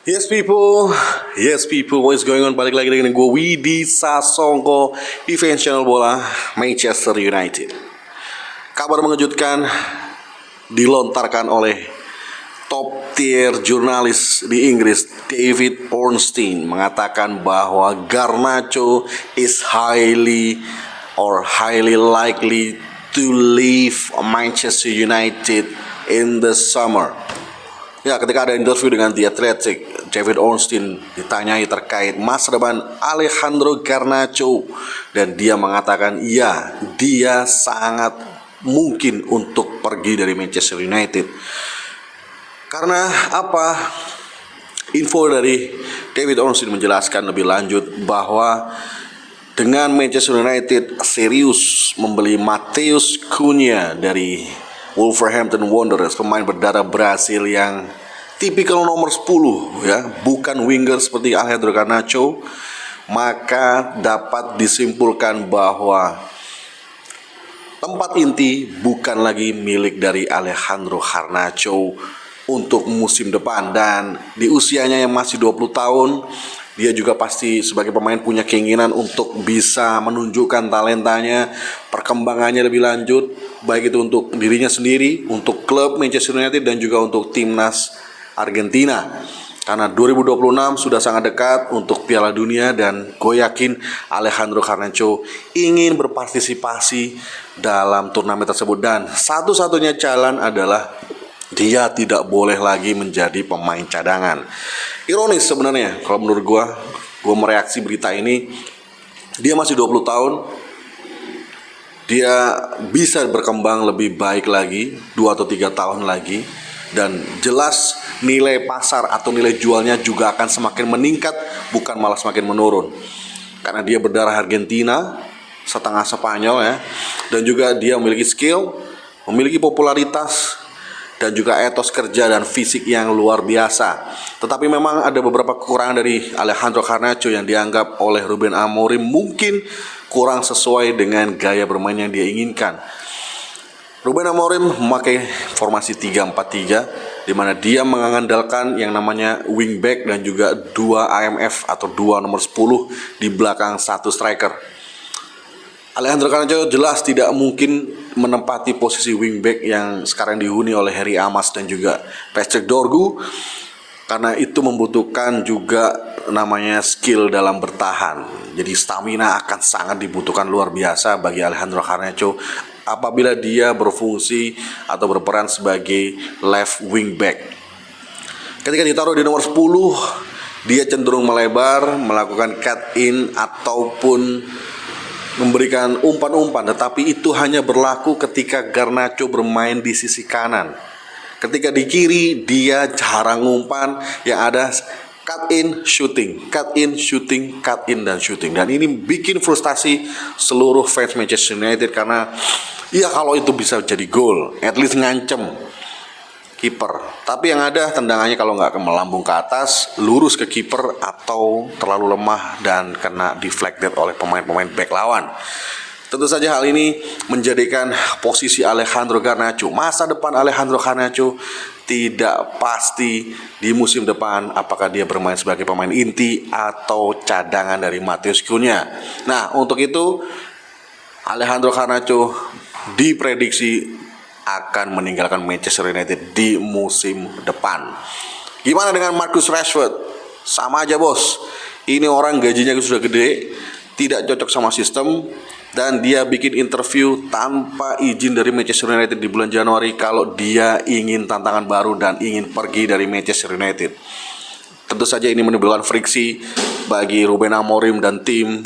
Yes people, what is going on? Balik lagi dengan gue Widi Sasongko di fans channel bola Manchester United. Kabar mengejutkan dilontarkan oleh top tier jurnalis di Inggris David Ornstein mengatakan bahwa Garnacho is highly likely to leave Manchester United in the summer. Ya, ketika ada interview dengan The Athletic, David Ornstein ditanyai terkait masa depan Alejandro Garnacho dan dia mengatakan iya, dia sangat mungkin untuk pergi dari Manchester United. Karena apa? Info dari David Ornstein menjelaskan lebih lanjut bahwa dengan Manchester United serius membeli Matheus Cunha dari Wolverhampton Wanderers, pemain berdarah Brasil yang tipikal nomor 10 ya, bukan winger seperti Alejandro Garnacho, maka dapat disimpulkan bahwa tempat inti bukan lagi milik dari Alejandro Garnacho untuk musim depan. Dan di usianya yang masih 20 tahun, dia juga pasti sebagai pemain punya keinginan untuk bisa menunjukkan talentanya, perkembangannya lebih lanjut, baik itu untuk dirinya sendiri, untuk klub Manchester United dan juga untuk timnas Argentina. Karena 2026 sudah sangat dekat untuk Piala Dunia dan gue yakin Alejandro Garnacho ingin berpartisipasi dalam turnamen tersebut. Dan satu-satunya jalan adalah dia tidak boleh lagi menjadi pemain cadangan. Ironis sebenarnya kalau menurut gue mereaksi berita ini. Dia masih 20 tahun, dia bisa berkembang lebih baik lagi 2 atau 3 tahun lagi, dan jelas nilai pasar atau nilai jualnya juga akan semakin meningkat, bukan malah semakin menurun. Karena dia berdarah Argentina, setengah Spanyol ya, dan juga dia memiliki skill, memiliki popularitas, dan juga etos kerja dan fisik yang luar biasa. Tetapi memang ada beberapa kekurangan dari Alejandro Garnacho yang dianggap oleh Ruben Amorim mungkin kurang sesuai dengan gaya bermain yang dia inginkan. Ruben Amorim memakai formasi 3-4-3 di mana dia mengandalkan yang namanya wingback dan juga 2 IMF atau 2 nomor 10 di belakang 1 striker. Alejandro Garnacho jelas tidak mungkin menempati posisi wingback yang sekarang dihuni oleh Harry Amas dan juga Patrick Dorgu, karena itu membutuhkan juga namanya skill dalam bertahan. Jadi stamina akan sangat dibutuhkan luar biasa bagi Alejandro Garnacho apabila dia berfungsi atau berperan sebagai left wingback. Ketika ditaruh di nomor 10, dia cenderung melebar, melakukan cut in ataupun memberikan umpan-umpan, tetapi itu hanya berlaku ketika Garnacho bermain di sisi kanan. Ketika di kiri dia jarang umpan, yang ada cut in, shooting, cut in, shooting, cut in dan shooting. Dan ini bikin frustasi seluruh fans Manchester United karena ya kalau itu bisa jadi gol, at least ngancem kiper. Tapi yang ada tendangannya kalau nggak melambung ke atas, lurus ke kiper atau terlalu lemah dan kena deflected oleh pemain-pemain back lawan. Tentu saja hal ini menjadikan posisi Alejandro Garnacho, masa depan Alejandro Garnacho tidak pasti di musim depan, apakah dia bermain sebagai pemain inti atau cadangan dari Matheus Cunha. Nah, untuk itu Alejandro Garnacho diprediksi akan meninggalkan Manchester United di musim depan. Gimana dengan Marcus Rashford? Sama aja bos. Ini orang gajinya sudah gede, tidak cocok sama sistem, dan dia bikin interview tanpa izin dari Manchester United di bulan Januari kalau dia ingin tantangan baru dan ingin pergi dari Manchester United. Tentu saja ini menimbulkan friksi bagi Ruben Amorim dan tim,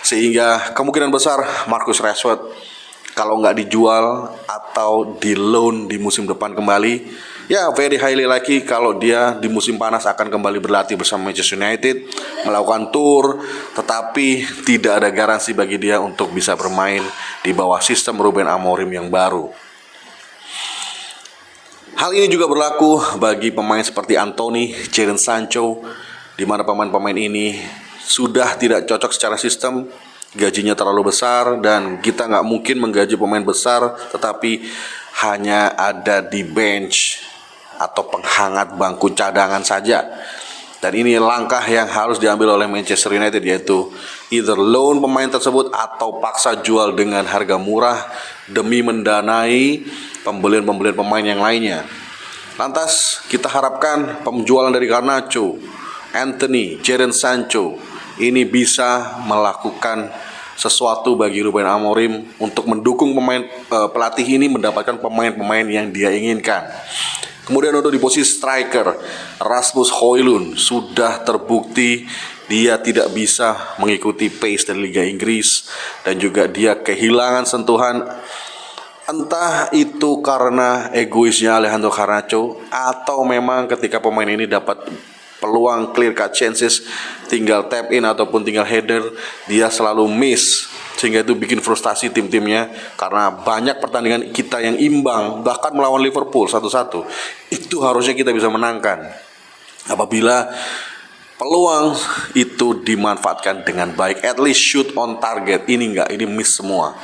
sehingga kemungkinan besar Marcus Rashford kalau nggak dijual atau di loan di musim depan kembali, ya very highly likely kalau dia di musim panas akan kembali berlatih bersama Manchester United, melakukan tour, tetapi tidak ada garansi bagi dia untuk bisa bermain di bawah sistem Ruben Amorim yang baru. Hal ini juga berlaku bagi pemain seperti Anthony, Jadon Sancho, di mana pemain-pemain ini sudah tidak cocok secara sistem. Gajinya terlalu besar dan kita nggak mungkin menggaji pemain besar tetapi hanya ada di bench atau penghangat bangku cadangan saja. Dan ini langkah yang harus diambil oleh Manchester United, yaitu either loan pemain tersebut atau paksa jual dengan harga murah demi mendanai pembelian-pembelian pemain yang lainnya. Lantas kita harapkan penjualan dari Garnacho, Anthony, Jadon Sancho ini bisa melakukan sesuatu bagi Ruben Amorim untuk mendukung pelatih ini mendapatkan pemain-pemain yang dia inginkan. Kemudian untuk di posisi striker, Rasmus Højlund sudah terbukti dia tidak bisa mengikuti pace dari Liga Inggris dan juga dia kehilangan sentuhan, entah itu karena egoisnya Alejandro Garnacho atau memang ketika pemain ini dapat peluang clear cut chances, tinggal tap in ataupun tinggal header, dia selalu miss, sehingga itu bikin frustasi tim-timnya karena banyak pertandingan kita yang imbang, bahkan melawan Liverpool 1-1 itu harusnya kita bisa menangkan apabila peluang itu dimanfaatkan dengan baik, at least shoot on target. Ini enggak, ini miss semua.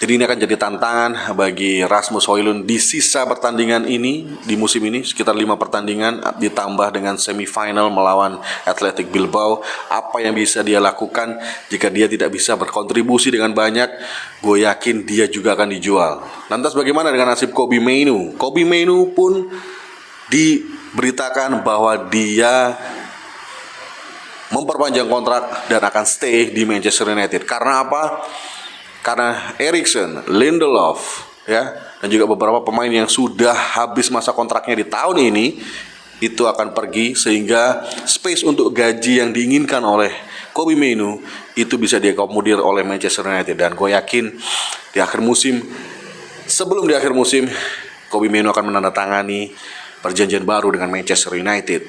Jadi ini akan jadi tantangan bagi Rasmus Højlund di sisa pertandingan ini, di musim ini sekitar 5 pertandingan ditambah dengan semifinal melawan Athletic Bilbao. Apa yang bisa dia lakukan jika dia tidak bisa berkontribusi dengan banyak? Gue yakin dia juga akan dijual. Lantas bagaimana dengan nasib Kobbie Mainoo? Kobbie Mainoo pun diberitakan bahwa dia memperpanjang kontrak dan akan stay di Manchester United. Karena apa? Karena Eriksen, Lindelof, ya, dan juga beberapa pemain yang sudah habis masa kontraknya di tahun ini itu akan pergi, sehingga space untuk gaji yang diinginkan oleh Kobbie Mainoo itu bisa diakomodir oleh Manchester United. Dan gue yakin di akhir musim, sebelum di akhir musim, Kobbie Mainoo akan menandatangani perjanjian baru dengan Manchester United.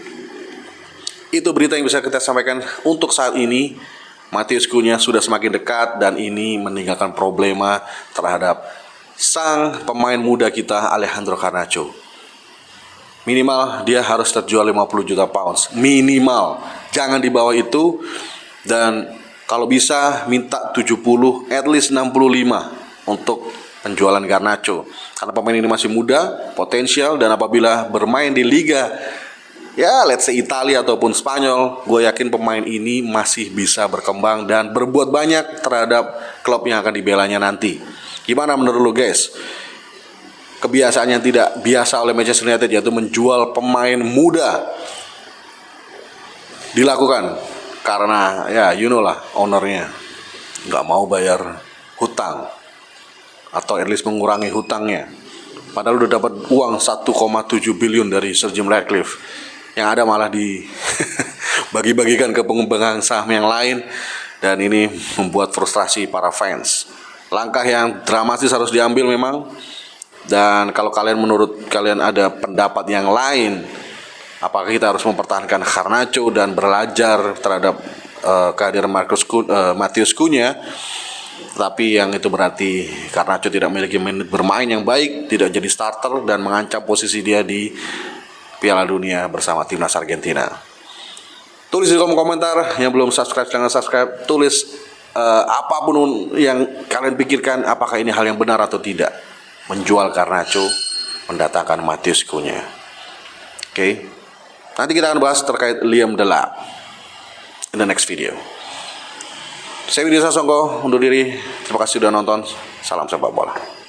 Itu berita yang bisa kita sampaikan untuk saat ini. Matheus Cunha sudah semakin dekat dan ini meninggalkan problema terhadap sang pemain muda kita Alejandro Garnacho. Minimal dia harus terjual 50 juta pounds. Minimal. Jangan di bawah itu. Dan kalau bisa minta 70, at least 65 untuk penjualan Garnacho. Karena pemain ini masih muda, potensial, dan apabila bermain di liga, ya let's say Italia ataupun Spanyol, gue yakin pemain ini masih bisa berkembang dan berbuat banyak terhadap klub yang akan dibelanya nanti. Gimana menurut lo guys? Kebiasaan yang tidak biasa oleh Manchester United, yaitu menjual pemain muda, dilakukan karena ya you know lah, ownernya nggak mau bayar hutang atau at least mengurangi hutangnya. Padahal udah dapat uang 1,7 billion dari Sir Jim Ratcliffe. Yang ada malah dibagi-bagikan ke pengembangan saham yang lain, dan ini membuat frustrasi para fans. Langkah yang dramatis harus diambil memang. Dan kalau menurut kalian ada pendapat yang lain, apakah kita harus mempertahankan Garnacho dan belajar terhadap kehadiran Matheus Cunha, tapi yang itu berarti Garnacho tidak memiliki menit bermain yang baik, tidak jadi starter dan mengancam posisi dia di Piala Dunia bersama timnas Argentina. Tulis di kolom komentar. Yang belum subscribe jangan subscribe. Tulis apapun yang kalian pikirkan, apakah ini hal yang benar atau tidak, menjual Garnacho, mendatangkan Matheus Cunha. Oke. Nanti kita akan bahas terkait Liam Delap in the next video. Saya Widya Sasongko undur diri. Terima kasih sudah nonton. Salam sepak bola.